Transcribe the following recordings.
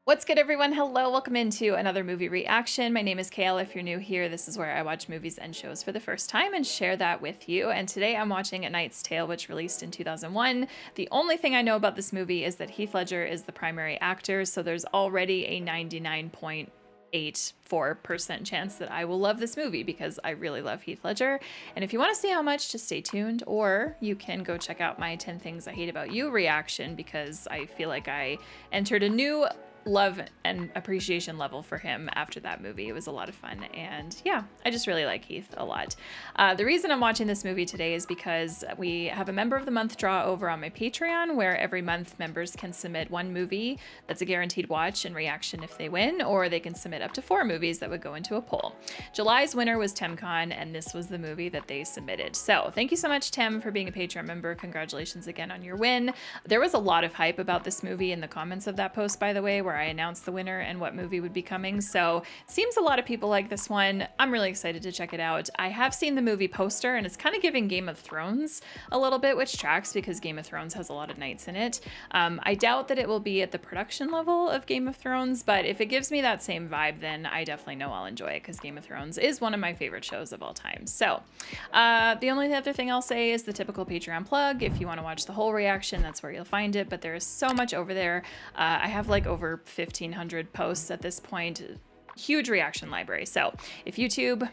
What's good, everyone? Hello, welcome into another movie reaction. My name is Kayla. If you're new here, this is where I watch movies and shows for the first time and share that with you. And today I'm watching A Knight's Tale, which released in 2001. The only thing I know about this movie is that Heath Ledger is the primary actor, so there's already a 99.84% chance that I will love this movie because I really love Heath Ledger. And if you want to see how much, just stay tuned, or you can go check out my 10 Things I Hate About You reaction because I feel like I entered a new love and appreciation level for him after that movie. It was a lot of fun, and yeah, I just really like Heath a lot. The reason I'm watching this movie today is because we have a member of the month draw over on my Patreon, where every month members can submit one movie that's a guaranteed watch and reaction if they win, or they can submit up to 4 movies that would go into a poll. July's winner was TemCon, and this was the movie that they submitted. So thank you so much, Tem, for being a Patreon member. Congratulations again on your win. There was a lot of hype about this movie in the comments of that post, by the way, where I announced the winner and what movie would be coming. So it seems a lot of people like this one. I'm really excited to check it out. I have seen the movie poster, and it's kind of giving Game of Thrones a little bit, which tracks because Game of Thrones has a lot of knights in it. I doubt that it will be at the production level of Game of Thrones, but if it gives me that same vibe, then I definitely know I'll enjoy it because Game of Thrones is one of my favorite shows of all time. So the only other thing I'll say is the typical Patreon plug. If you want to watch the whole reaction, that's where you'll find it, but there is so much over there. I have like over 1,500 posts at this point, huge reaction library. So if YouTube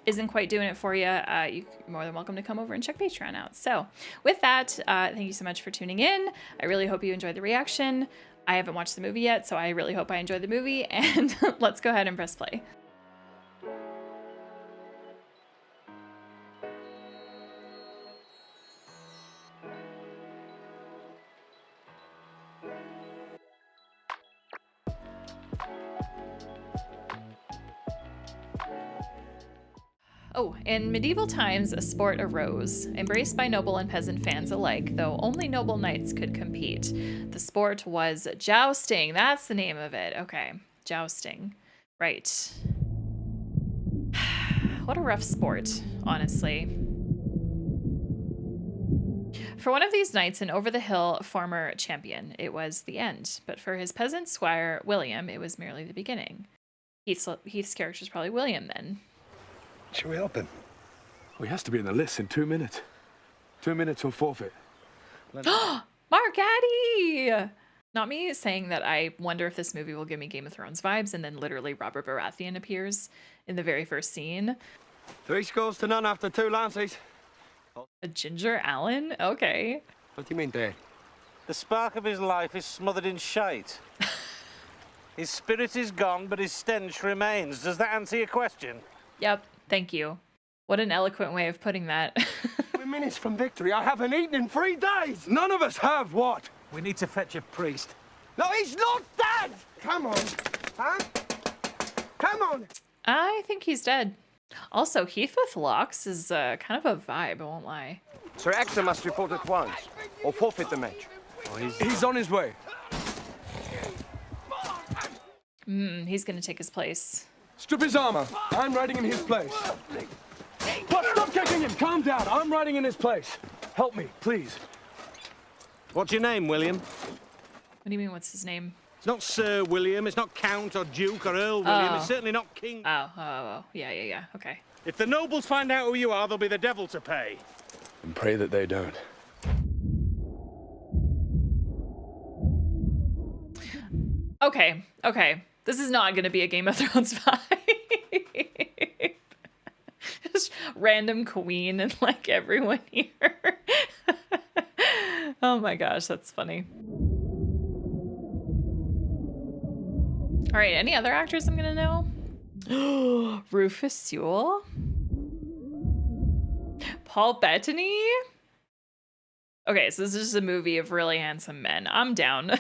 isn't quite doing it for you, you're more than welcome to come over and check Patreon out. So with that, thank you so much for tuning in. I really hope you enjoyed the reaction. I haven't watched the movie yet, so I really hope I enjoyed the movie, and let's go ahead and press play. Oh, in medieval times, a sport arose, embraced by noble and peasant fans alike, though only noble knights could compete. The sport was jousting. That's the name of it. Okay, jousting. Right. What a rough sport, honestly. For one of these knights, an over-the-hill former champion, it was the end. But for his peasant squire, William, it was merely the beginning. Heath's character's probably William, then. Should we help him? Well, he has to be in the list in 2 minutes. 2 minutes or forfeit. Mark Addy! Not me saying that I wonder if this movie will give me Game of Thrones vibes, and then literally Robert Baratheon appears in the very first scene. 3 scores to none after 2 lances. A Ginger Allen? Okay. What do you mean, Dad? The spark of his life is smothered in shite. His spirit is gone, but his stench remains. Does that answer your question? Yep, thank you. What an eloquent way of putting that. We're minutes from victory. I haven't eaten in 3 days. None of us have what? We need to fetch a priest. No, he's not dead. Come on. Huh? Come on. I think he's dead. Also, Heath with locks is kind of a vibe, I won't lie. Sir Ector must report at once, or forfeit the match. Oh, he's on his way. He's gonna take his place. Strip his armor. I'm riding in his place. What? Stop kicking him. Calm down. I'm riding in his place. Help me, please. What's your name, William? What do you mean, what's his name? It's not Sir William, it's not Count or Duke or Earl William, Oh. it's certainly not King. Oh, yeah, okay. If the nobles find out who you are, there'll be the devil to pay. And pray that they don't. Okay. This is not gonna be a Game of Thrones vibe. Just random queen and like everyone here. Oh my gosh, that's funny. All right, any other actors I'm gonna know? Rufus Sewell? Paul Bettany? Okay, so this is just a movie of really handsome men. I'm down.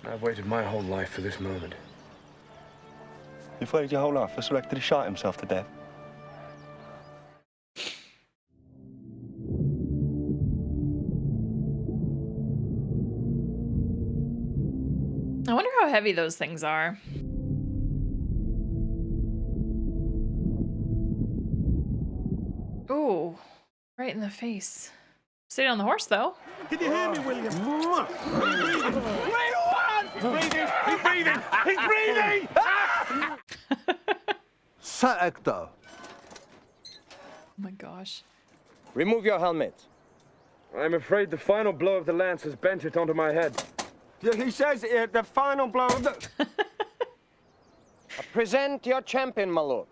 I've waited my whole life for this moment. You've waited your whole life for Sir Ector to shot himself to death? I wonder how heavy those things are. Ooh, right in the face. Stayed on the horse, though. Did you hear me, William? Breathing. breathing! He's breathing! Sir Hector, Oh my gosh. remove your helmet. I'm afraid the final blow of the lance has bent it onto my head. He says the final blow of the... Present your champion, my lord.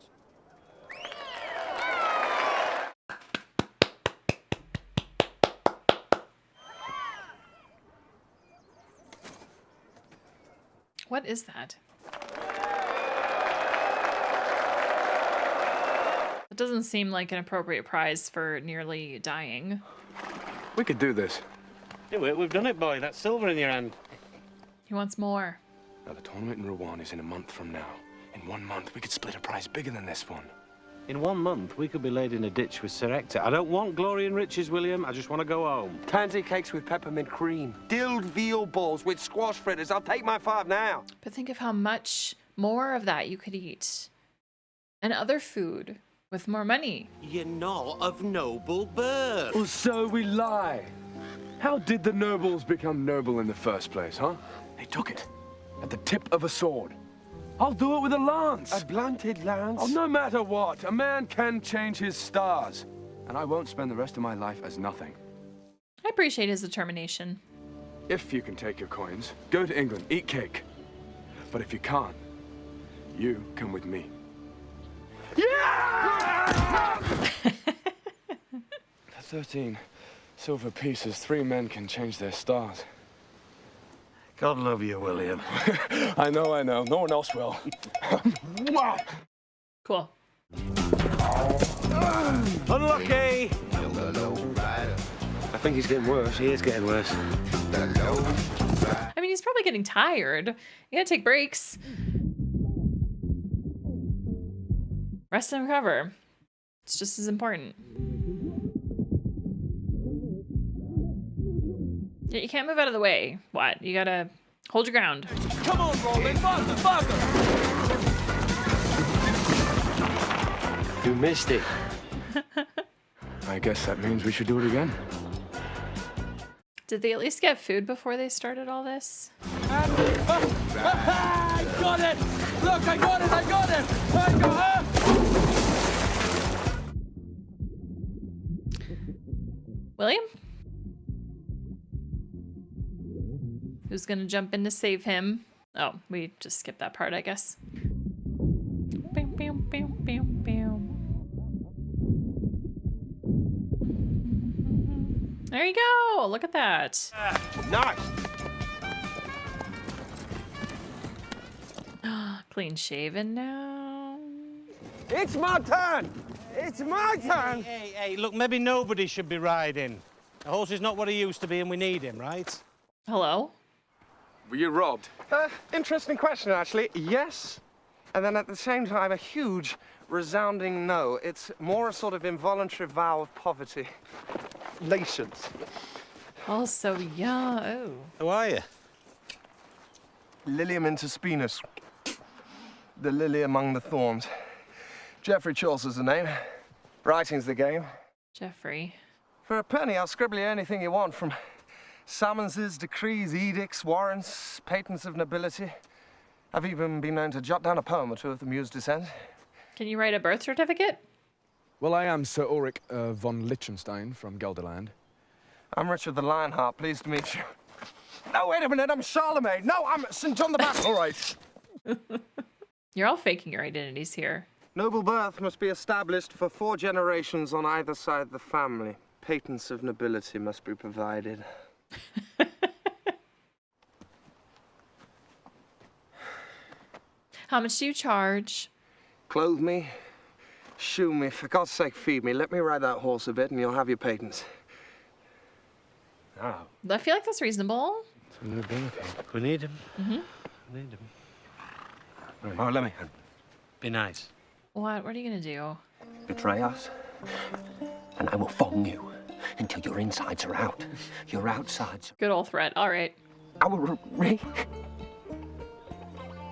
What is that? It doesn't seem like an appropriate prize for nearly dying. We could do this. Do it. We've done it, boy. That silver in your hand. He wants more. Now, the tournament in Rouen is in a month from now. In 1 month, we could split a prize bigger than this one. In 1 month, we could be laid in a ditch with Sir Hector. I don't want glory and riches, William. I just want to go home. Tansy cakes with peppermint cream. Dilled veal balls with squash fritters. I'll take my 5 now. But think of how much more of that you could eat. And other food with more money. You're not of noble birth. Well, so we lie. How did the nobles become noble in the first place, huh? They took it at the tip of a sword. I'll do it with a lance. A blunted lance. Oh, no matter what, a man can change his stars. And I won't spend the rest of my life as nothing. I appreciate his determination. If you can take your coins, go to England, eat cake. But if you can't, you come with me. Yeah! 13 silver pieces, 3 men can change their stars. God love you, William. I know. No one else will. Cool. Unlucky! I think he's getting worse. He is getting worse. I mean, he's probably getting tired. You gotta take breaks. Rest and recover. It's just as important. Yeah, you can't move out of the way. What? You gotta hold your ground. Come on, Roland, faster! You missed it. I guess that means we should do it again. Did they at least get food before they started all this? I got it! Look, I got it! William? Who's gonna jump in to save him? Oh, we just skipped that part, I guess. Bam, bam, bam, bam, bam. There you go. Look at that. Nice. Clean shaven now. It's my turn. It's my turn. Hey, look, maybe nobody should be riding. The horse is not what he used to be and we need him, right? Hello? Were you robbed? Interesting question, actually. Yes. And then at the same time, a huge, resounding no. It's more a sort of involuntary vow of poverty. Nations. Also, yeah. Oh. Who are you? Lilium interspinus. The lily among the thorns. Geoffrey Chaucer's the name. Writing's the game. Jeffrey. For a penny, I'll scribble you anything you want, from summonses, decrees, edicts, warrants, patents of nobility. I've even been known to jot down a poem or two of the Muse descent. Can you write a birth certificate? Well, I am Sir Ulrich von Liechtenstein from Gelderland. I'm Richard the Lionheart, pleased to meet you. No, wait a minute, I'm Charlemagne. No, I'm St. John the Baptist. All right. You're all faking your identities here. Noble birth must be established for 4 generations on either side of the family. Patents of nobility must be provided. How much do you charge? Clothe me, shoe me, for God's sake feed me. Let me ride that horse a bit and you'll have your patents. Now, I feel like that's reasonable. some nobility. We need him. We need him. Oh, let me. Be nice. What are you gonna do? Betray us, and I will thong you until your insides are out. Your outsides. Good old threat. All right. I will wreak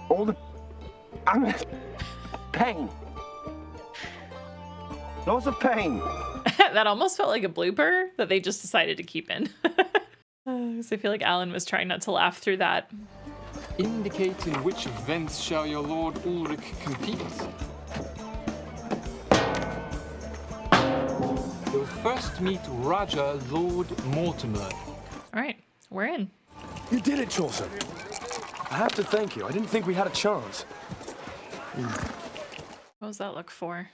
all the pain. Lots of pain. That almost felt like a blooper that they just decided to keep in. Because I feel like Alan was trying not to laugh through that. Indicate in which events shall your Lord Ulrich compete. You'll first meet Roger Lord Mortimer. All right, we're in. You did it, Chaucer. I have to thank you. I didn't think we had a chance. What does that look for?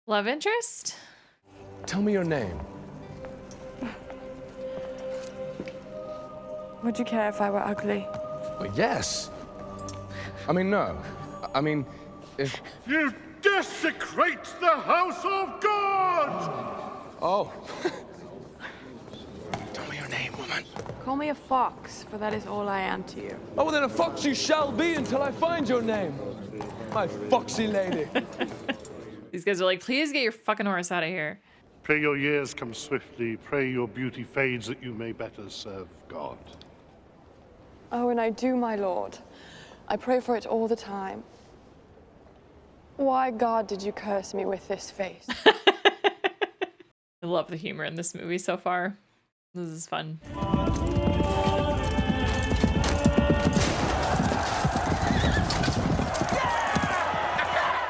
Love interest? Tell me your name. Would you care if I were ugly? Well, yes. I mean, no. I mean, if... You desecrate the house of God! Oh. Tell me your name, woman. Call me a fox, for that is all I am to you. Oh, well, then a fox you shall be until I find your name. My foxy lady. These guys are like, please get your fucking horse out of here. Pray your years come swiftly, pray your beauty fades that you may better serve God. Oh, and I do, my lord. I pray for it all the time. Why, God, did you curse me with this face? I love the humor in this movie so far. This is fun.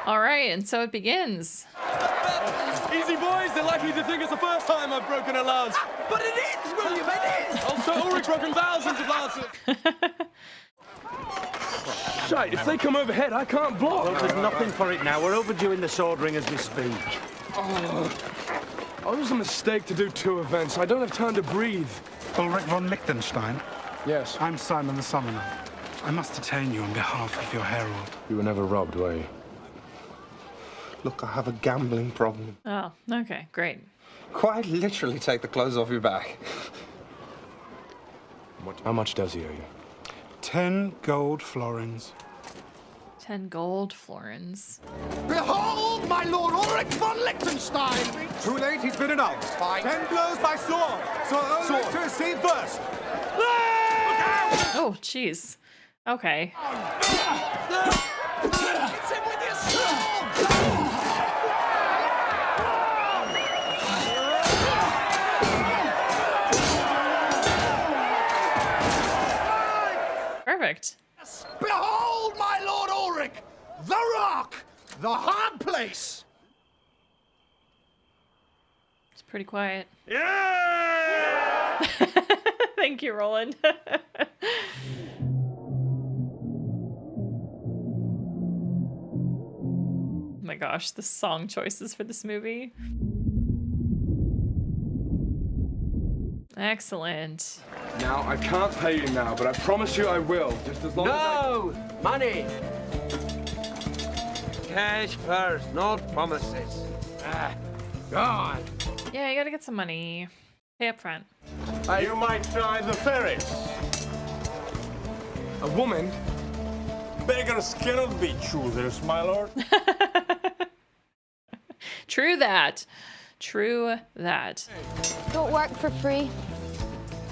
All right, and so it begins. Easy, boys. They're likely to think it's the first time I've broken a lance. But it is, William, it is! Also, Ulrich broken thousands of lances. Shite, if they come overhead, I can't block. Well, there's nothing for it now. We're overdue in the sword ring as we speak. Oh, it was a mistake to do 2 events. I don't have time to breathe. Ulrich von Liechtenstein? Yes. I'm Simon the Summoner. I must detain you on behalf of your herald. You were never robbed, were you? Look, I have a gambling problem. Oh, okay, great. Quite literally take the clothes off your back. How much does he owe you? 10 gold florins. 10 gold florins. Behold, my lord Ulrich von Liechtenstein! Too late, he's been announced. 10 blows by sword. So Ulrich to receive first. Oh, jeez. Okay. It's him with your sword! Perfect. Behold, my lord Ulrich! The rock! The hard place! It's pretty quiet. Yeah! Thank you, Roland. Oh my gosh, the song choices for this movie. Excellent. Now, I can't pay you now, but I promise you I will, just as long as No! Money! Cash first, not promises. Ah, God! Yeah, you gotta get some money. Pay up front. You might try the ferret. A woman? Beggars cannot be choosers, my lord. True that. True that. Don't work for free.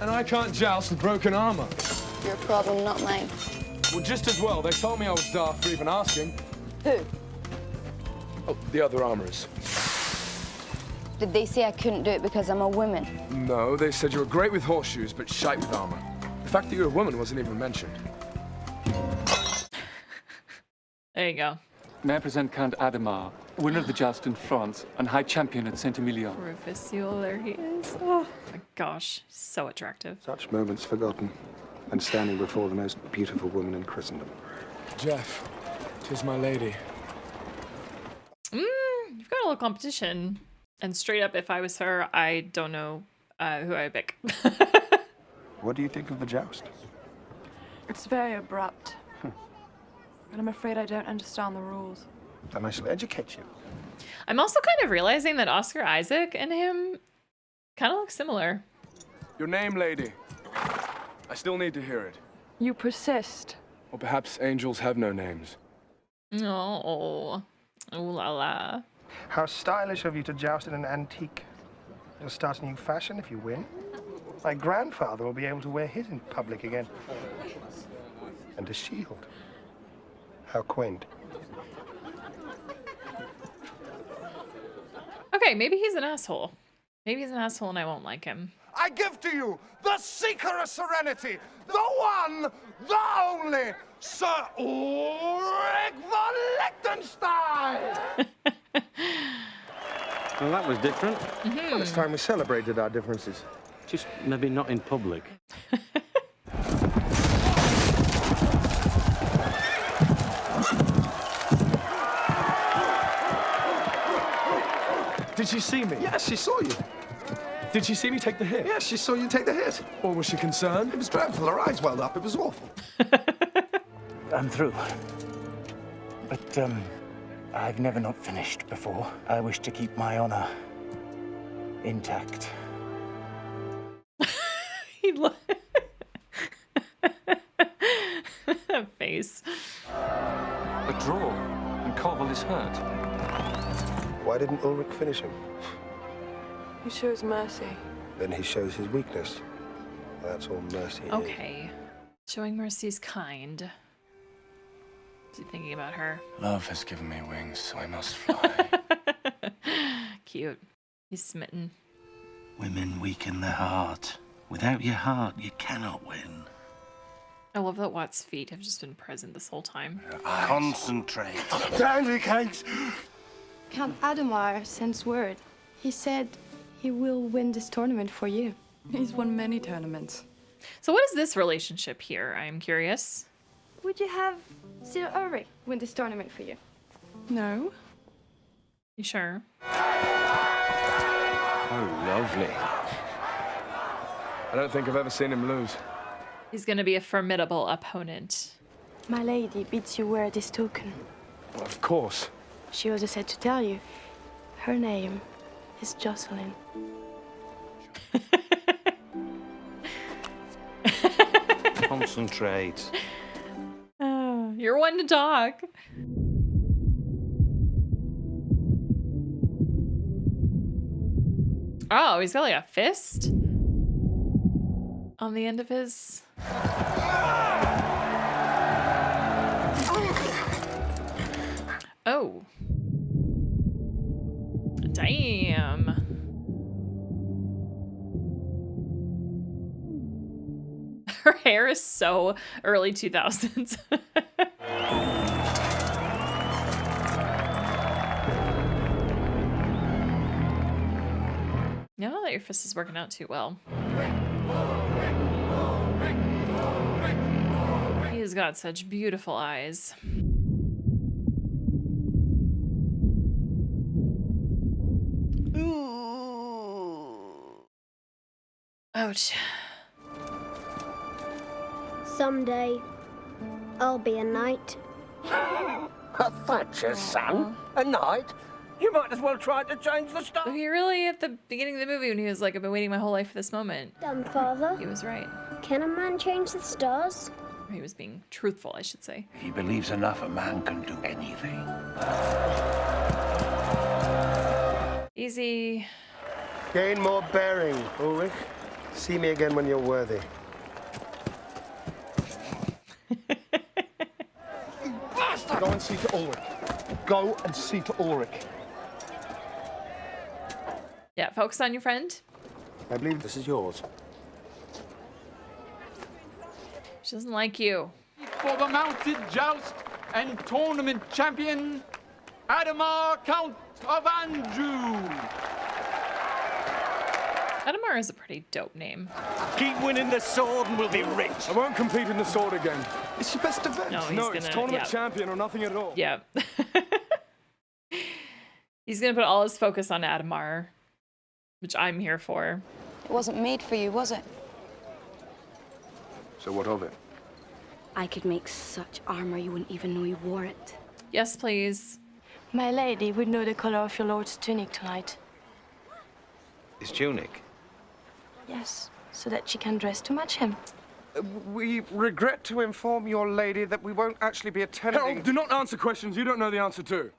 And I can't joust with broken armor. Your problem, not mine. Well, just as well. They told me I was daft for even asking. Who? Oh, the other armorers. Did they say I couldn't do it because I'm a woman? No, they said you were great with horseshoes, but shite with armor. The fact that you're a woman wasn't even mentioned. There you go. May I present Count Adhemar, winner of the joust in France and high champion at Saint-Emilion. Rufus Sewell, there he is. Oh my gosh, so attractive. Such moments forgotten, and standing before the most beautiful woman in Christendom. Jeff, 'tis my lady. You've got a little competition. And straight up, if I was her, I don't know who I would pick. What do you think of the joust? It's very abrupt. But I'm afraid I don't understand the rules. Then I shall educate you. I'm also kind of realizing that Oscar Isaac and him kind of look similar. Your name, lady. I still need to hear it. You persist. Or perhaps angels have no names. Oh, ooh la la. How stylish of you to joust in an antique. You'll start a new fashion if you win. My grandfather will be able to wear his in public again. And a shield. How quaint. Okay, maybe he's an asshole. Maybe he's an asshole and I won't like him. I give to you the Seeker of Serenity, the one, the only, Sir Ulrich von Liechtenstein! Well, that was different. Well, it's time we celebrated our differences. Just maybe not in public. Did she see me? Yes, she saw you. Did she see me take the hit? Yes, she saw you take the hit. Or was she concerned? It was dreadful. Her eyes welled up. It was awful. I'm through. But, I've never not finished before. I wish to keep my honor intact. He that face. A draw, and Colville is hurt. Why didn't Ulrich finish him? He shows mercy. Then he shows his weakness. That's all mercy is. Okay. Showing mercy is kind. Is he thinking about her? Love has given me wings, so I must fly. Cute. He's smitten. Women weaken their heart. Without your heart, you cannot win. I love that Watt's feet have just been present this whole time. Concentrate. Down the cakes! Count Adamar sends word. He said he will win this tournament for you. He's won many tournaments. So what is this relationship here? I'm curious. Would you have Sir Ulrich win this tournament for you? No. You sure? Oh, lovely. I don't think I've ever seen him lose. He's going to be a formidable opponent. My lady bids you wear this token. Well, of course. She also said to tell you, her name is Jocelyn. Concentrate. You're one to talk. Oh, he's got like a fist on the end of his... Oh. Damn. Her hair is so early 2000s. No, that your fist is working out too well. He's got such beautiful eyes. Ooh. Ouch. Someday, I'll be a knight. A Thatcher's son? A knight? You might as well try to change the star. He really, at the beginning of the movie, when he was like, I've been waiting my whole life for this moment. Father. He was right. Can a man change the stars? Or he was being truthful, I should say. He believes enough a man can do anything. Easy. Gain more bearing, Ulrich. See me again when you're worthy. Go and see to Ulrich. Go and see to Ulrich. Yeah, focus on your friend. I believe this is yours. She doesn't like you. For the mounted joust and tournament champion, Adamar, Count of Anjou. Adamar is a pretty dope name. Keep winning the sword and we'll be rich. I won't compete in the sword again. It's your best event. No, he's No, gonna... it's tournament yeah. champion or nothing at all. Yeah. He's gonna put all his focus on Adamar, which I'm here for. It wasn't made for you, was it? So what of it? I could make such armor you wouldn't even know you wore it. Yes, please. My lady would know the color of your lord's tunic tonight. His tunic? Yes, so that she can dress to match him. We regret to inform your lady that we won't actually be attending... Harold, do not answer questions you don't know the answer to.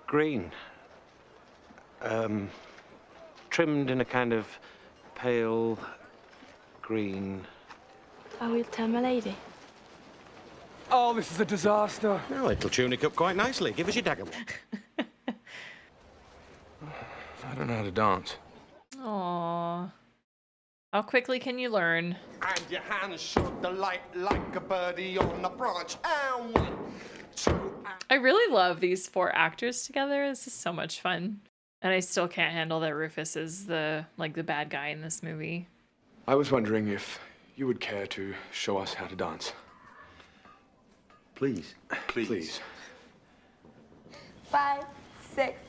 Green. Trimmed in a kind of pale green. I will tell my lady. Oh, this is a disaster. No, it'll tunic up quite nicely. Give us your dagger. I don't know how to dance. Aww. How quickly can you learn? And your hands should delight like a birdie on a branch. And 1, 2, I really love these 4 actors together. This is so much fun. And I still can't handle that Rufus is the bad guy in this movie. I was wondering if you would care to show us how to dance. Please. Please. 5, 6,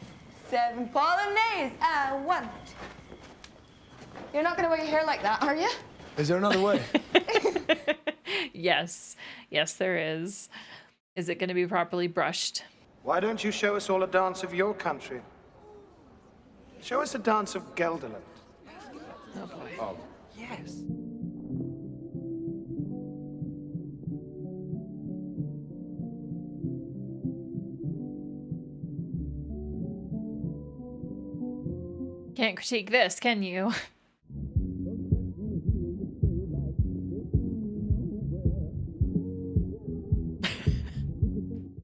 7 Polonaise. And 1. You're not gonna wear your hair like that, are you? Is there another way? Yes. Yes, there is. Is it going to be properly brushed? Why don't you show us all a dance of your country? Show us a dance of Gelderland. Oh, boy. Oh, yes. Can't critique this, can you?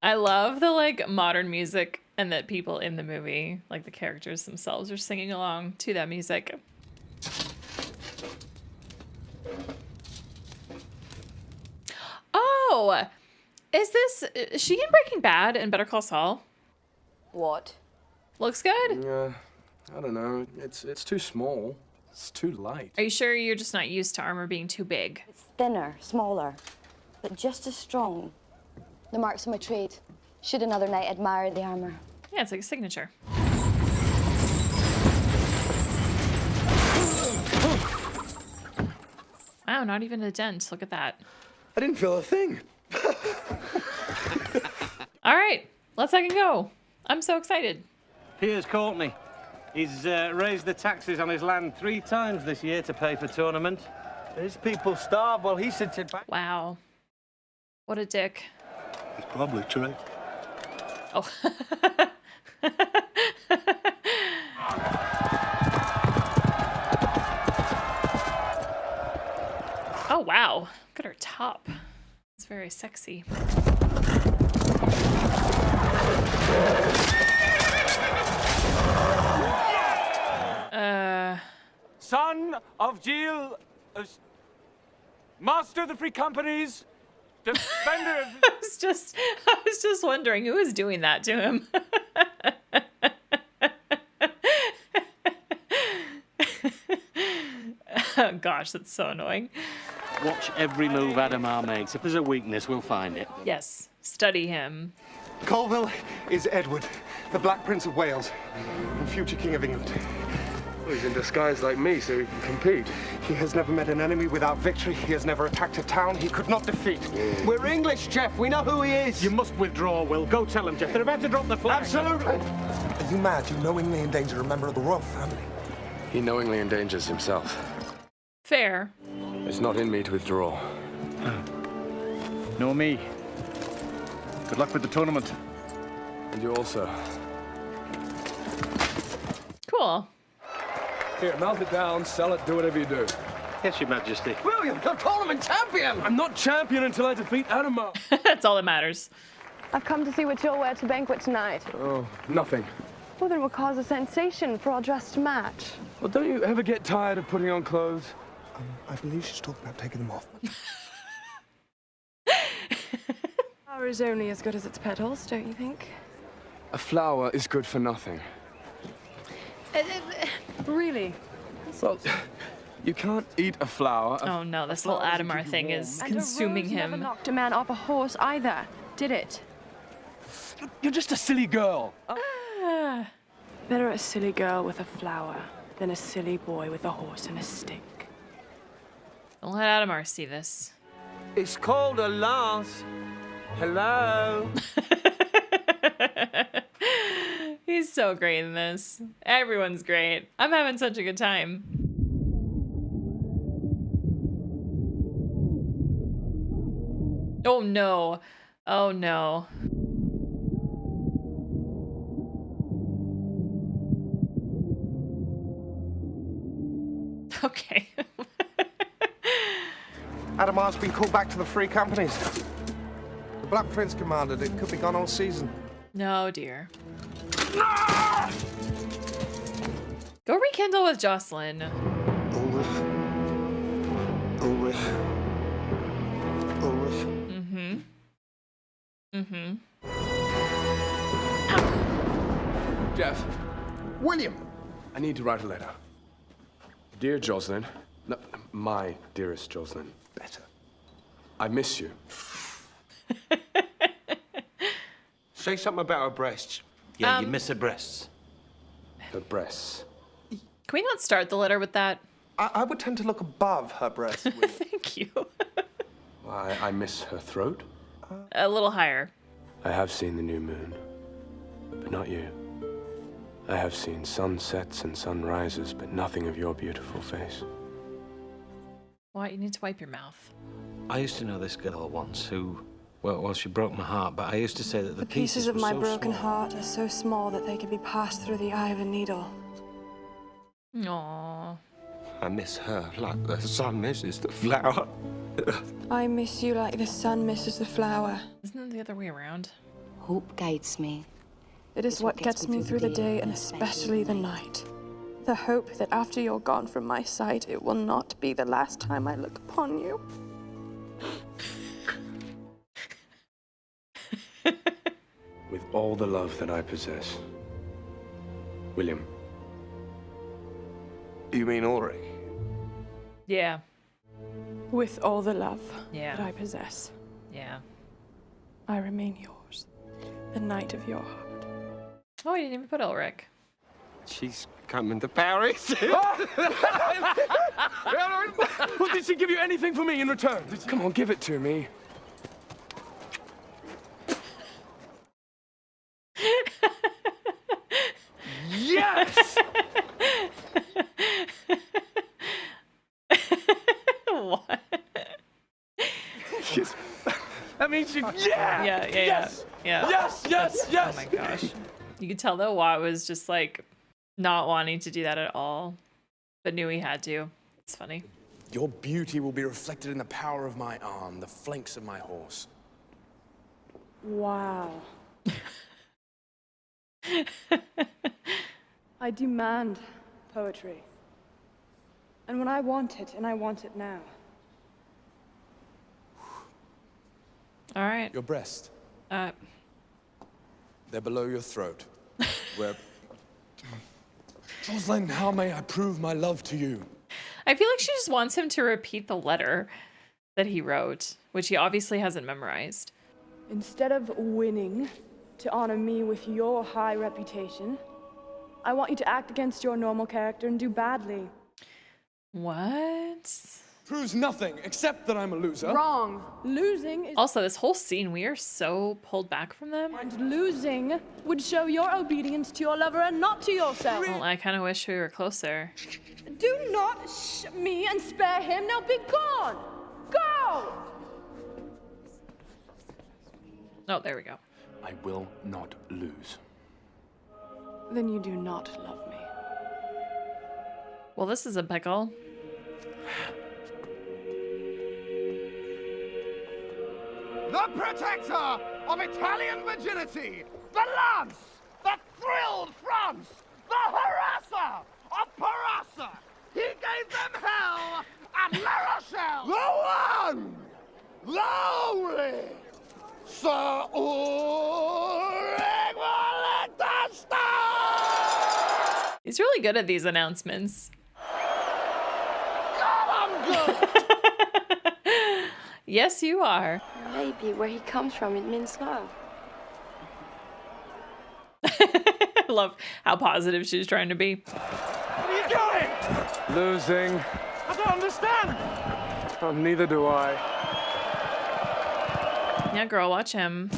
I love the modern music and that people in the movie, like the characters themselves, are singing along to that music. Oh, is she in Breaking Bad and Better Call Saul? What? Looks good. Yeah, I don't know. It's too small. It's too light. Are you sure you're just not used to armor being too big? It's thinner, smaller, but just as strong. The marks of my trade. Should another knight admire the armor? Yeah, it's like a signature. Wow, not even a dent. Look at that. I didn't feel a thing. All right, let's second go. I'm so excited. Piers Courtney. He's raised the taxes on his land 3 times this year to pay for tournament. His people starve while he sits in back. Wow. What a dick. He's probably true. Oh. Oh, wow. Look at her top. It's very sexy. Son of Jill, master of the free companies, defender of... I was just wondering who is doing that to him. Oh gosh, that's so annoying. Watch every move Adamar makes. If there's a weakness, we'll find it. Yes, study him. Colville is Edward, the Black Prince of Wales, and future King of England. Well, he's in disguise like me, so he can compete. He has never met an enemy without victory. He has never attacked a town he could not defeat. We're English, Jeff. We know who he is. You must withdraw, Will. Go tell them, Jeff. They're about to drop the flag. Absolutely. Are you mad? You knowingly endanger a member of the royal family. He knowingly endangers himself. Fair. It's not in me to withdraw. Nor me. Good luck with the tournament. And you also. Cool. Here, melt it down, sell it, do whatever you do. Yes, Your Majesty. William, the tournament champion! I'm not champion until I defeat Adamar. That's all that matters. I've come to see what you'll wear to banquet tonight. Oh, nothing. Well, then we'll cause a sensation for our dress to match. Well, don't you ever get tired of putting on clothes? I believe she's talking about taking them off. Flower is only as good as its petals, don't you think? A flower is good for nothing. Really? Well, you can't eat a flower. Oh no, this whole Adamar thing is consuming and a rose never him. knocked a man off a horse either, did it? You're just a silly girl. Better a silly girl with a flower than a silly boy with a horse and a stick. Don't let Adamar see this. It's called a lance. Hello? He's so great in this. Everyone's great. I'm having such a good time. Oh no. Oh no. Okay. Adamar's been called back to the free companies. The Black Prince commanded it. Could be gone all season. No, dear. Go rekindle with Jocelyn. Mm-hmm. Mm-hmm. Jeff, William! I need to write a letter. Dear Jocelyn, no, my dearest Jocelyn, better. I miss you. Say something about her breasts. Yeah, you miss her breasts. Her breasts. Can we not start the letter with that? I would tend to look above her breasts. Thank you. I miss her throat. A little higher. I have seen the new moon, but not you. I have seen sunsets and sunrises, but nothing of your beautiful face. What? You need to wipe your mouth. I used to know this girl once who, well, she broke my heart, but I used to say that the pieces of were my so broken small. heart are so small that they could be passed through the eye of a needle. Aww. I miss her like the sun misses the flower. I miss you like the sun misses the flower. Isn't it the other way around? Hope guides me. It is what gets me through the day and especially the night. The hope that after you're gone from my sight, it will not be the last time I look upon you. With all the love that I possess. William. You mean Ulrich? Yeah. With all the love Yeah. that I possess, Yeah. I remain yours, the knight of your heart. Oh, you didn't even put Ulrich. She's coming to Paris. Well, did she give you anything for me in return? Come on, give it to me. Yes! What? That means you. Yeah! Yeah. Yes! Yeah. Yes, yes, yes! Oh my gosh. You could tell that Watt was just like not wanting to do that at all, but knew he had to. It's funny. Your beauty will be reflected in the power of my arm, the flanks of my horse. Wow. I demand poetry. And when I want it, and I want it now. All right. Your breast. Uh, They're below your throat. Where... Jocelyn, how may I prove my love to you? I feel like she just wants him to repeat the letter that he wrote, which he obviously hasn't memorized. Instead of winning to honor me with your high reputation, I want you to act against your normal character and do badly. What? Proves nothing, except that I'm a loser. Wrong. Losing is... Also, this whole scene, we are so pulled back from them. And losing would show your obedience to your lover and not to yourself. Well, I kind of wish we were closer. Do not me and spare him. Now be gone. Go! Oh, there we go. I will not lose. Then you do not love me. Well, this is a pickle. The protector of Italian virginity, the lance that thrilled France, the harasser of Parassa. He gave them hell at La Rochelle. The one, the only, Sir Ulrich von Liechtenstein. He's really good at these announcements. God, I'm good. Yes, you are. Maybe where he comes from, it means love. I love how positive she's trying to be. What are you doing? Losing. I don't understand. Oh, neither do I. Yeah, girl, watch him.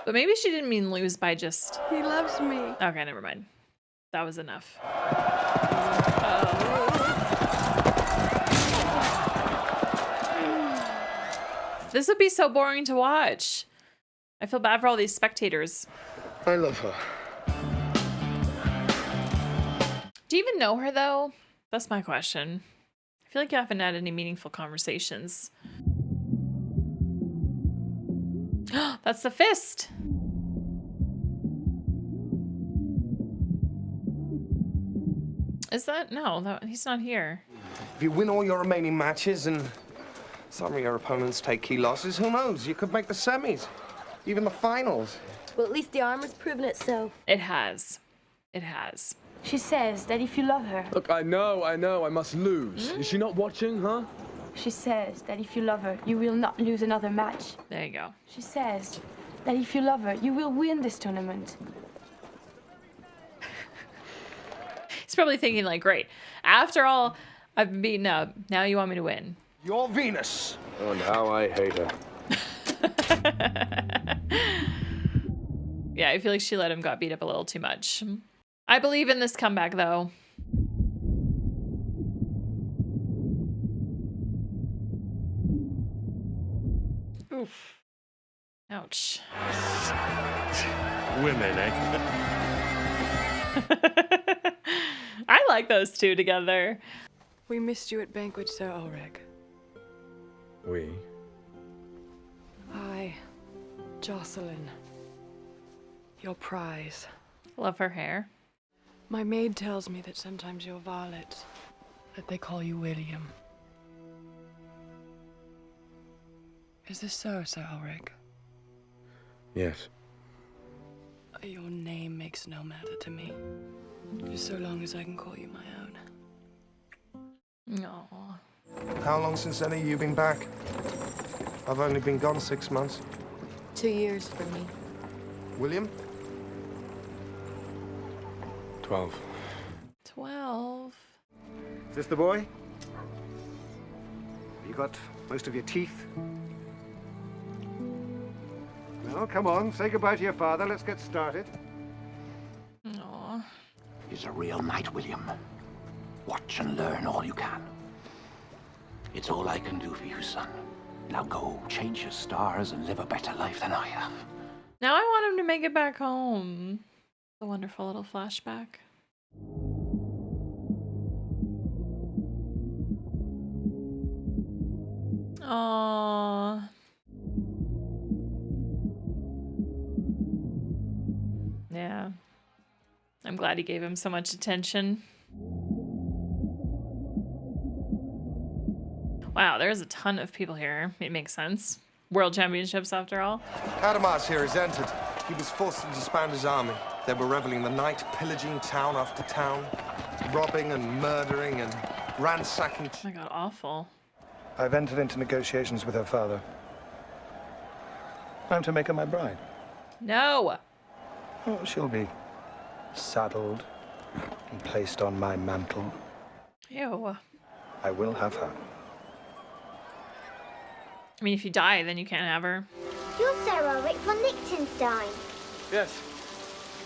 But maybe she didn't mean lose by just... He loves me. Okay, never mind. That was enough. This would be so boring to watch. I feel bad for all these spectators. I love her. Do you even know her, though? That's my question. I feel like you haven't had any meaningful conversations. That's the fist. Is that? No, he's not here. If you win all your remaining matches and some of your opponents take key losses, who knows? You could make the semis, even the finals. Well, at least the armor's proven itself. It has. It has. She says that if you love her... Look, I know, I must lose. Is she not watching, huh? She says that if you love her, you will not lose another match. There you go. She says that if you love her, you will win this tournament. He's probably thinking like, great, after all I've been beaten up, now you want me to win. You're Venus. Oh, now I hate her. Yeah, I feel like she let him got beat up a little too much. I believe in this comeback, though. Oof. Ouch. Women, eh? I like those two together. We missed you at banquet, Sir Ulrich. We? I, Jocelyn. Your prize. Love her hair. My maid tells me that sometimes you're Violet, that they call you William. Is this so, Sir Ulrich? Yes. Your name makes no matter to me, just so long as I can call you my own. Aww. How long since then have you been back? I've only been gone 6 months. 2 years for me. William? 12. 12. Is this the boy? You got most of your teeth? Well, come on, say goodbye to your father. Let's get started. Aww. He's a real knight, William. Watch and learn all you can. It's all I can do for you, son. Now go, change your stars and live a better life than I have. Now I want him to make it back home. A wonderful little flashback. Aww. Yeah. I'm glad he gave him so much attention. Wow, there's a ton of people here. It makes sense. World Championships, after all. Adamar's here has entered. He was forced to disband his army. They were reveling the night, pillaging town after town, robbing and murdering and ransacking. Oh my god, awful. I've entered into negotiations with her father. I'm to make her my bride. No! Oh, she'll be saddled and placed on my mantle. Ew. I will have her. I mean, if you die, then you can't have her. You're Sir Ulrich von Liechtenstein. Yes.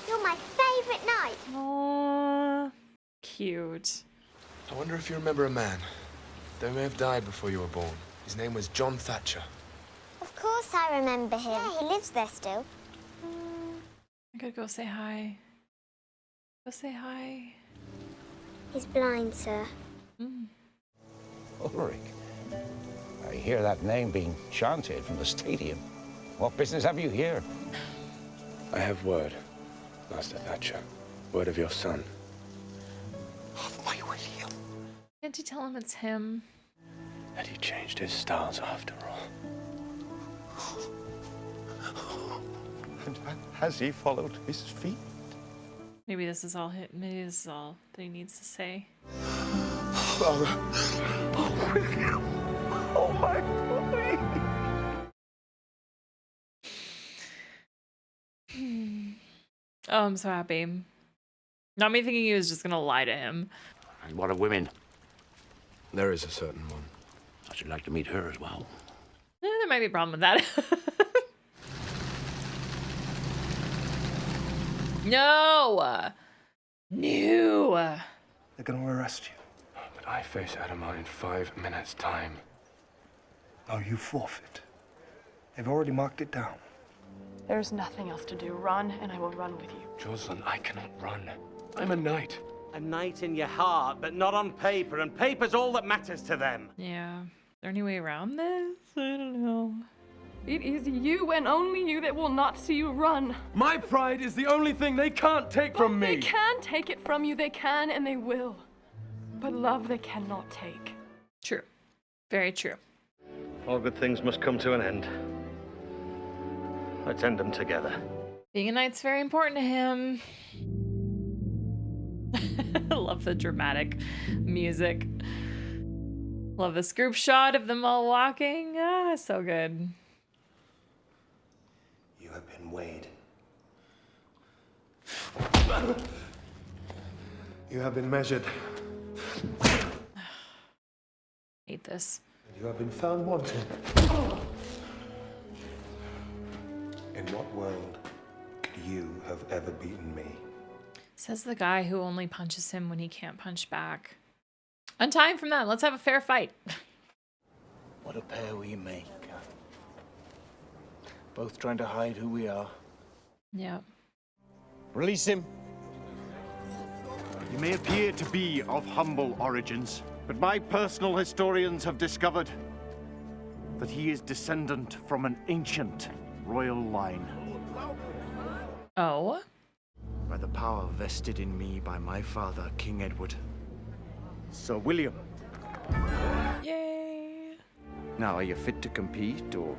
You're my favourite knight. Aww. Cute. I wonder if you remember a man. They may have died before you were born. His name was John Thatcher. Of course I remember him. Yeah, he lives there still. I could go say hi. Go say hi. He's blind, sir. Ulrich, I hear that name being chanted from the stadium. What business have you here? I have word, Master Thatcher. Word of your son. My William. Can't you tell him it's him? That he changed his stars after all. And has he followed his feet? Maybe this is all maybe this is all that he needs to say. Father. Oh, William. Oh, my boy. Oh, I'm so happy. Not me thinking he was just gonna lie to him. And what of women? There is a certain one. I should like to meet her as well. There might be a problem with that. No! No! They're going to arrest you. But I face Adamar in 5 minutes' time. Oh, you forfeit. They've already marked it down. There's nothing else to do. Run, and I will run with you. Jocelyn, I cannot run. I'm a knight. A knight in your heart, but not on paper, and paper's all that matters to them. Yeah. Is there any way around this? I don't know. It is you and only you that will not see you run. My pride is the only thing they can't take from me. They can take it from you. They can and they will. But love they cannot take. True. Very true. All good things must come to an end. Let's end them together. Being a knight's very important to him. I love the dramatic music. Love this group shot of them all walking. Ah, so good. You have been weighed. You have been measured. Hate this. You have been found wanting. In what world could you have ever beaten me? Says the guy who only punches him when he can't punch back. Untie him from that. Let's have a fair fight. What a pair we make. Both trying to hide who we are. Yeah. Release him. You may appear to be of humble origins, but my personal historians have discovered that he is descendant from an ancient royal line. Oh? By the power vested in me by my father, King Edward. Sir William. Yay! Now, are you fit to compete, or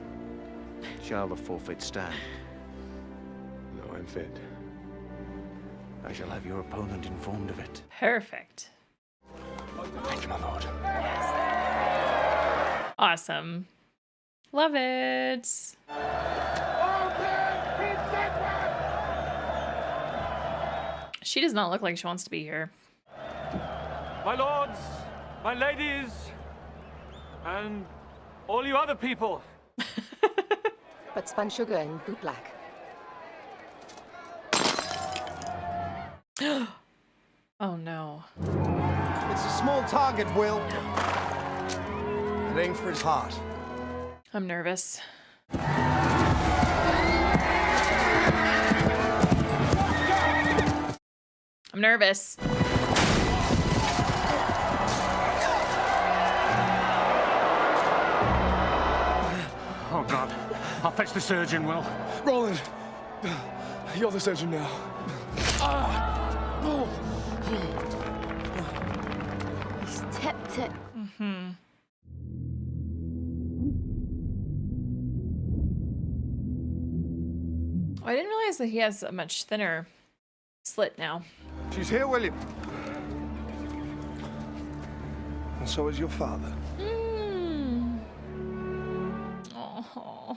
shall the forfeit stand? No, I'm fit. I shall have your opponent informed of it. Perfect. Thank you, my lord. Awesome. Love it. She does not look like she wants to be here. My lords, my ladies, and all you other people. But spun sugar and boot black. Oh no. It's a small target, Will. And aim for his heart. I'm nervous. I'm nervous. Oh, God. I'll fetch the surgeon, Will. Roland, you're the surgeon now. He's tipped it. Mm-hmm. Oh, I didn't realize that he has a much thinner slit now. She's here, William. And so is your father. Oh.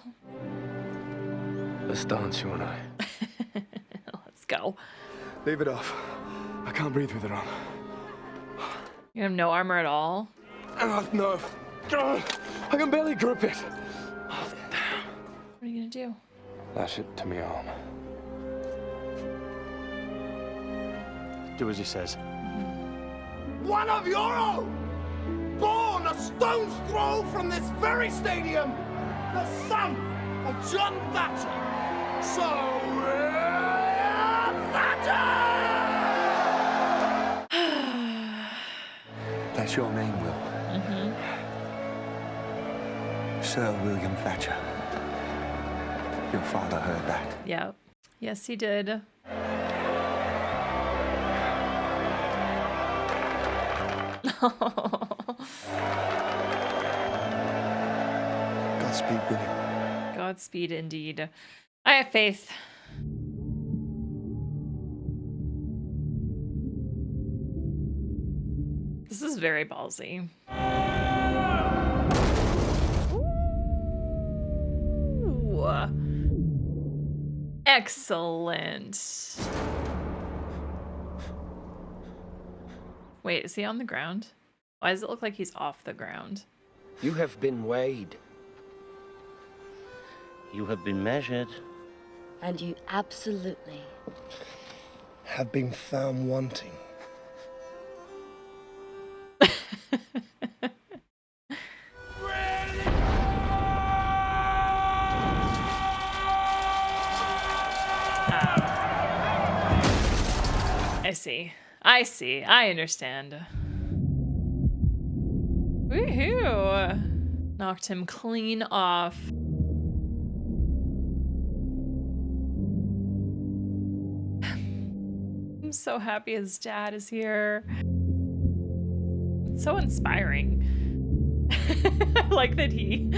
Let's dance, you and I. Let's go. Leave it off. I can't breathe with it on. You have no armor at all? No. God, I can barely grip it. What are you gonna do? Lash it to my arm. Do as he says. One of your own! Born a stone's throw from this very stadium! The son of John Thatcher! Sir Thatcher! That's your name, Will. Mm-hmm. Sir William Thatcher. Your father heard that. Yep. Yes, he did. Godspeed, William. Godspeed, indeed. I have faith. This is very ballsy. Ooh. Excellent. Wait, is he on the ground? Why does it look like he's off the ground? You have been weighed. You have been measured. And you absolutely Have been found wanting. I see. I see. I understand. Woohoo! Knocked him clean off. I'm so happy his dad is here. It's so inspiring. I like that he...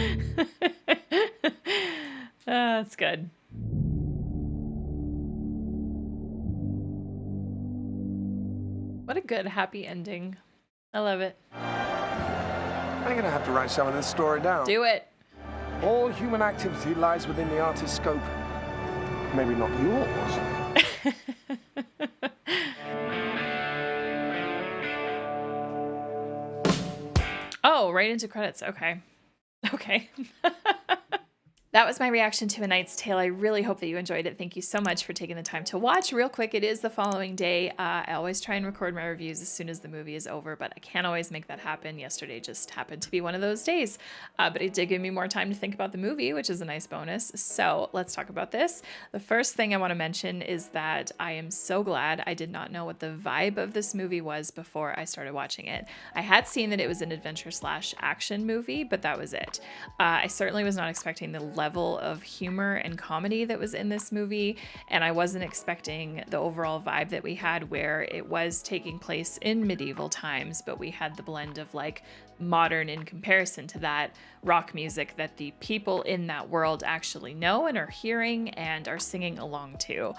That's good. What a good, happy ending. I love it. I'm gonna have to write some of this story down. Do it. All human activity lies within the artist's scope. Maybe not yours. Oh, right into credits. Okay. Okay. That was my reaction to A Knight's Tale. I really hope that you enjoyed it. Thank you so much for taking the time to watch. Real quick, it is the following day. I always try and record my reviews as soon as the movie is over, but I can't always make that happen. Yesterday just happened to be one of those days, but it did give me more time to think about the movie, which is a nice bonus. So let's talk about this. The first thing I want to mention is that I am so glad I did not know what the vibe of this movie was before I started watching it. I had seen that it was an adventure/action movie, but that was it. I certainly was not expecting the level of humor and comedy that was in this movie, and I wasn't expecting the overall vibe that we had where it was taking place in medieval times, but we had the blend of like modern in comparison to that rock music that the people in that world actually know and are hearing and are singing along to.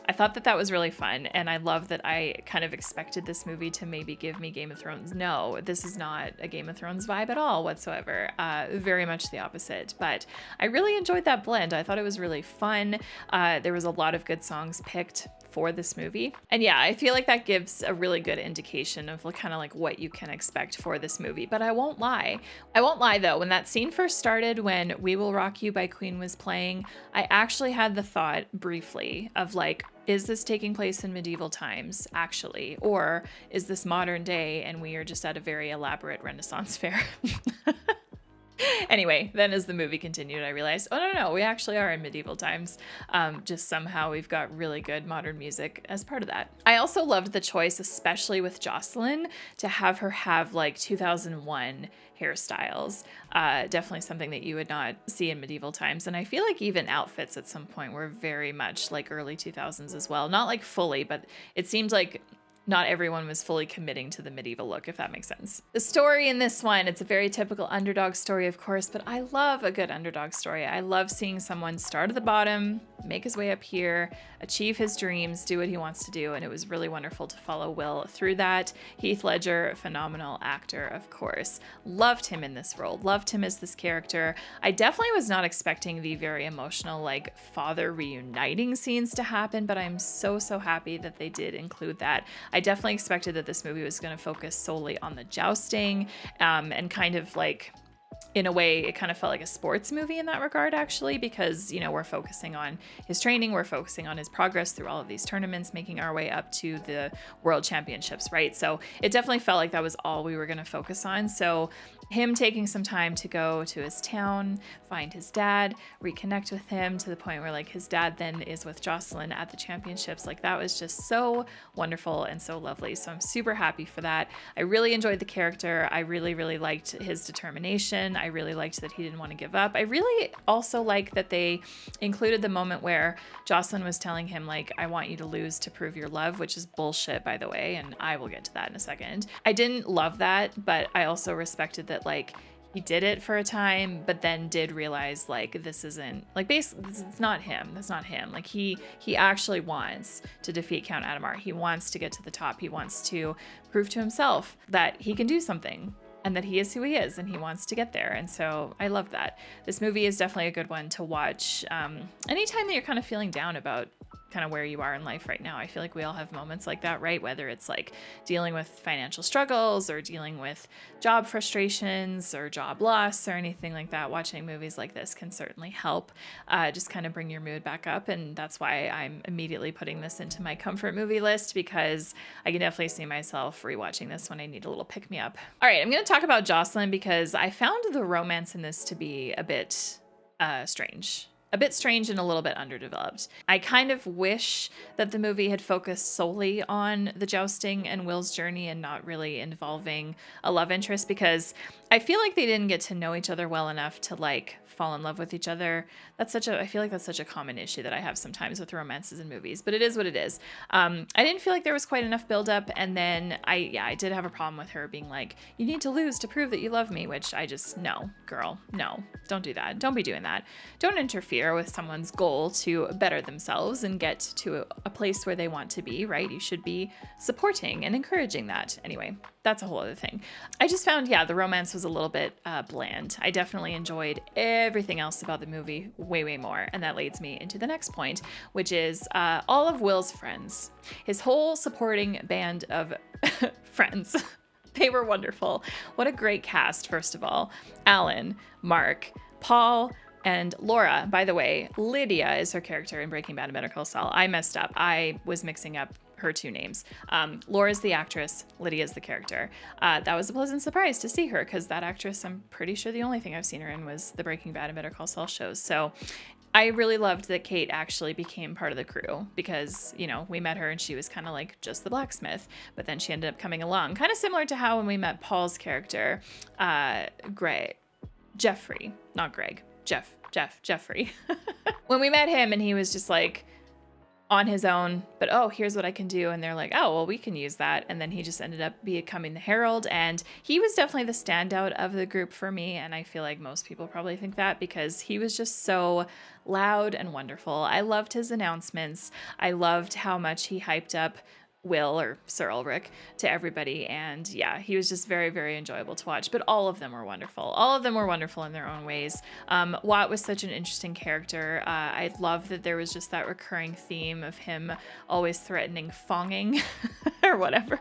I thought that that was really fun, and I love that I kind of expected this movie to maybe give me Game of Thrones. No, this is not a Game of Thrones vibe at all whatsoever. Very much the opposite, but I really enjoyed that blend. I thought it was really fun. There was a lot of good songs picked for this movie. And yeah, I feel like that gives a really good indication of kind of like what you can expect for this movie. But I won't lie. I won't lie though, when that scene first started, when We Will Rock You by Queen was playing, I actually had the thought briefly of like, is this taking place in medieval times actually? Or is this modern day and we are just at a very elaborate Renaissance fair? Anyway, then as the movie continued, I realized, oh, no, we actually are in medieval times. Just somehow we've got really good modern music as part of that. I also loved the choice, especially with Jocelyn, to have her have like 2001 hairstyles. Definitely something that you would not see in medieval times. And I feel like even outfits at some point were very much like early 2000s as well. Not like fully, but it seemed like not everyone was fully committing to the medieval look, if that makes sense. The story in this one, it's a very typical underdog story, of course, but I love a good underdog story. I love seeing someone start at the bottom, make his way up here, achieve his dreams, do what he wants to do, and it was really wonderful to follow Will through that. Heath Ledger, phenomenal actor, of course. Loved him in this role, loved him as this character. I definitely was not expecting the very emotional, like, father reuniting scenes to happen, but I'm so happy that they did include that. I definitely expected that this movie was going to focus solely on the jousting, and kind of like, in a way, it kind of felt like a sports movie in that regard, actually, because, you know, we're focusing on his training, we're focusing on his progress through all of these tournaments, making our way up to the World Championships, right? So it definitely felt like that was all we were going to focus on. So him taking some time to go to his town, find his dad, reconnect with him to the point where like his dad then is with Jocelyn at the championships, like that was just so wonderful and so lovely. So I'm super happy for that. I really enjoyed the character. I really liked his determination. I really liked that he didn't want to give up. I really also like that they included the moment where Jocelyn was telling him like, I want you to lose to prove your love, which is bullshit, by the way, and I will get to that in a second. I didn't love that, but I also respected that like he did it for a time, but then did realize like this isn't like basically it's not him. That's not him. Like he actually wants to defeat Count Adhemar. He wants to get to the top. He wants to prove to himself that he can do something and that he is who he is and he wants to get there. And so I love that. This movie is definitely a good one to watch anytime that you're kind of feeling down about kind of where you are in life right now. I feel like we all have moments like that, right? Whether it's like dealing with financial struggles or dealing with job frustrations or job loss or anything like that. Watching movies like this can certainly help just kind of bring your mood back up. And that's why I'm immediately putting this into my comfort movie list, because I can definitely see myself rewatching this when I need a little pick me up. All right, I'm going to talk about Jocelyn because I found the romance in this to be a bit strange. a bit strange and a little bit underdeveloped. I kind of wish that the movie had focused solely on the jousting and Will's journey and not really involving a love interest, because I feel like they didn't get to know each other well enough to like fall in love with each other. I feel like that's such a common issue that I have sometimes with romances in movies, but it is what it is. I didn't feel like there was quite enough buildup, and then I did have a problem with her being like, you need to lose to prove that you love me, which I just, no, girl, no, don't do that. Don't be doing that. Don't interfere with someone's goal to better themselves and get to a place where they want to be, right? You should be supporting and encouraging that. Anyway, that's a whole other thing. I just found, the romance was a little bit bland. I definitely enjoyed everything else about the movie way more. And that leads me into the next point, which is all of Will's friends. His whole supporting band of friends. They were wonderful. What a great cast, first of all. Alan, Mark, Paul, and Laura. By the way, Lydia is her character in Breaking Bad and Better Call Saul. I messed up. I was mixing up her two names. Laura's the actress, Lydia's the character. That was a pleasant surprise to see her, because that actress, I'm pretty sure the only thing I've seen her in was the Breaking Bad and Better Call Saul shows. So I really loved that Kate actually became part of the crew, because, we met her and she was kind of like just the blacksmith, but then she ended up coming along. Kind of similar to how when we met Paul's character, Jeffrey. When we met him and he was just like on his own, but here's what I can do, and they're like, well, we can use that, and then he just ended up becoming the Herald, and he was definitely the standout of the group for me, and I feel like most people probably think that, because he was just so loud and wonderful. I loved his announcements. I loved how much he hyped up Will, or Sir Ulrich, to everybody, and he was just very enjoyable to watch. But all of them were wonderful. All of them were wonderful in their own ways. Watt was such an interesting character. I love that there was just that recurring theme of him always threatening fonging or whatever.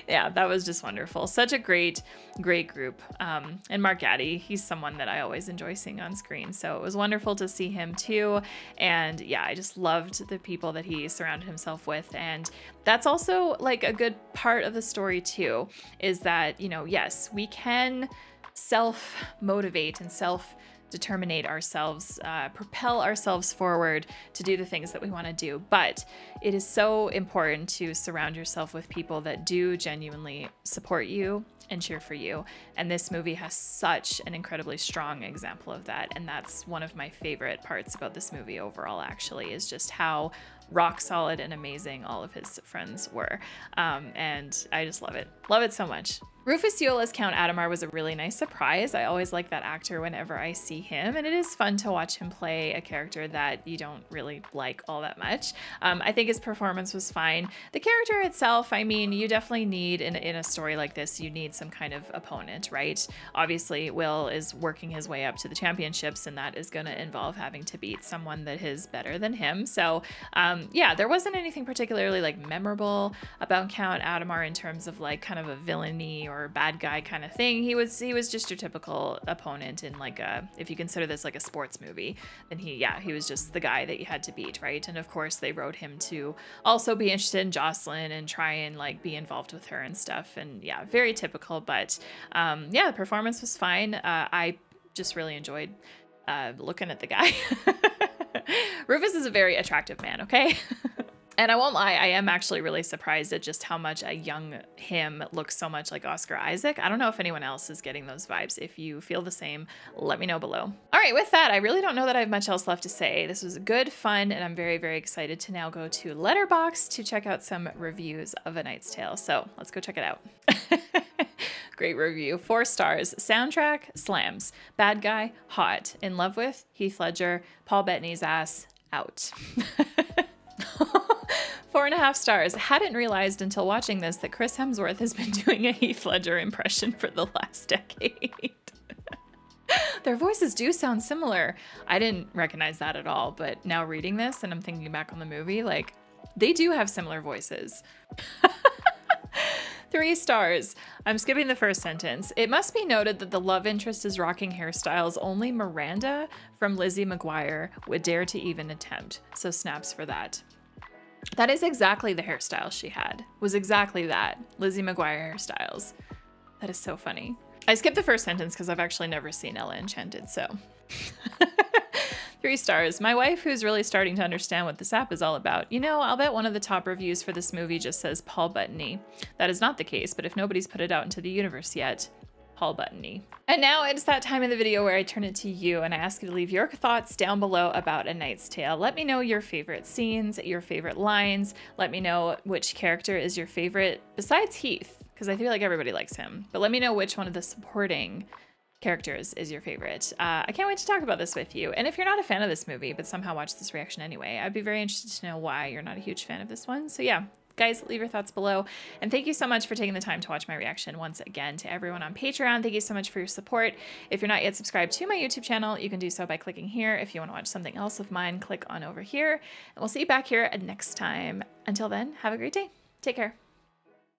That was just wonderful. Such a great group. And Mark Addy, he's someone that I always enjoy seeing on screen. So it was wonderful to see him too. And I just loved the people that he surrounded himself with. And that's also like a good part of the story too, is that, yes, we can self-motivate and self-determinate ourselves, propel ourselves forward to do the things that we want to do. But it is so important to surround yourself with people that do genuinely support you and cheer for you. And this movie has such an incredibly strong example of that. And that's one of my favorite parts about this movie overall, actually, is just how rock solid and amazing all of his friends were. And I just love it. Love it so much. Rufus Sewell as Count Adhemar was a really nice surprise. I always like that actor whenever I see him, and it is fun to watch him play a character that you don't really like all that much. I think his performance was fine. The character itself, I mean, you definitely need, in a story like this, you need some kind of opponent, right? Obviously, Will is working his way up to the championships, and that is going to involve having to beat someone that is better than him. So, there wasn't anything particularly like memorable about Count Adhemar in terms of like kind of a villainy or bad guy kind of thing. He was just your typical opponent in like if you consider this like a sports movie, then he was just the guy that you had to beat, right? And of course they wrote him to also be interested in Jocelyn and try and like be involved with her and stuff. And very typical, but the performance was fine. I just really enjoyed looking at the guy. Rufus is a very attractive man, okay? And I won't lie, I am actually really surprised at just how much a young him looks so much like Oscar Isaac. I don't know if anyone else is getting those vibes. If you feel the same, let me know below. All right, with that, I really don't know that I have much else left to say. This was good fun, and I'm very excited to now go to Letterboxd to check out some reviews of A Knight's Tale. So let's go check it out. Great review. 4 stars. Soundtrack, slams. Bad guy, hot. In love with, Heath Ledger. Paul Bettany's ass, out. 4.5 stars. Hadn't realized until watching this that Chris Hemsworth has been doing a Heath Ledger impression for the last decade. Their voices do sound similar. I didn't recognize that at all, but now reading this and I'm thinking back on the movie, like, they do have similar voices. 3 stars. I'm skipping the first sentence. It must be noted that the love interest is rocking hairstyles only Miranda from Lizzie McGuire would dare to even attempt. So snaps for that. That is exactly the hairstyle she had. Was exactly that. Lizzie McGuire hairstyles. That is so funny. I skipped the first sentence because I've actually never seen Ella Enchanted, so. 3 stars. My wife, who's really starting to understand what this app is all about. You know, I'll bet one of the top reviews for this movie just says Paul Bettany. That is not the case, but if nobody's put it out into the universe yet, Paul Bettany. And now it's that time in the video where I turn it to you and I ask you to leave your thoughts down below about A Knight's Tale. Let me know your favorite scenes, your favorite lines. Let me know which character is your favorite besides Heath, because I feel like everybody likes him. But let me know which one of the supporting characters is your favorite. I can't wait to talk about this with you. And if you're not a fan of this movie, but somehow watch this reaction anyway, I'd be very interested to know why you're not a huge fan of this one. So yeah, guys, leave your thoughts below. And thank you so much for taking the time to watch my reaction once again. To everyone on Patreon, thank you so much for your support. If you're not yet subscribed to my YouTube channel, you can do so by clicking here. If you want to watch something else of mine, click on over here. And we'll see you back here next time. Until then, have a great day. Take care.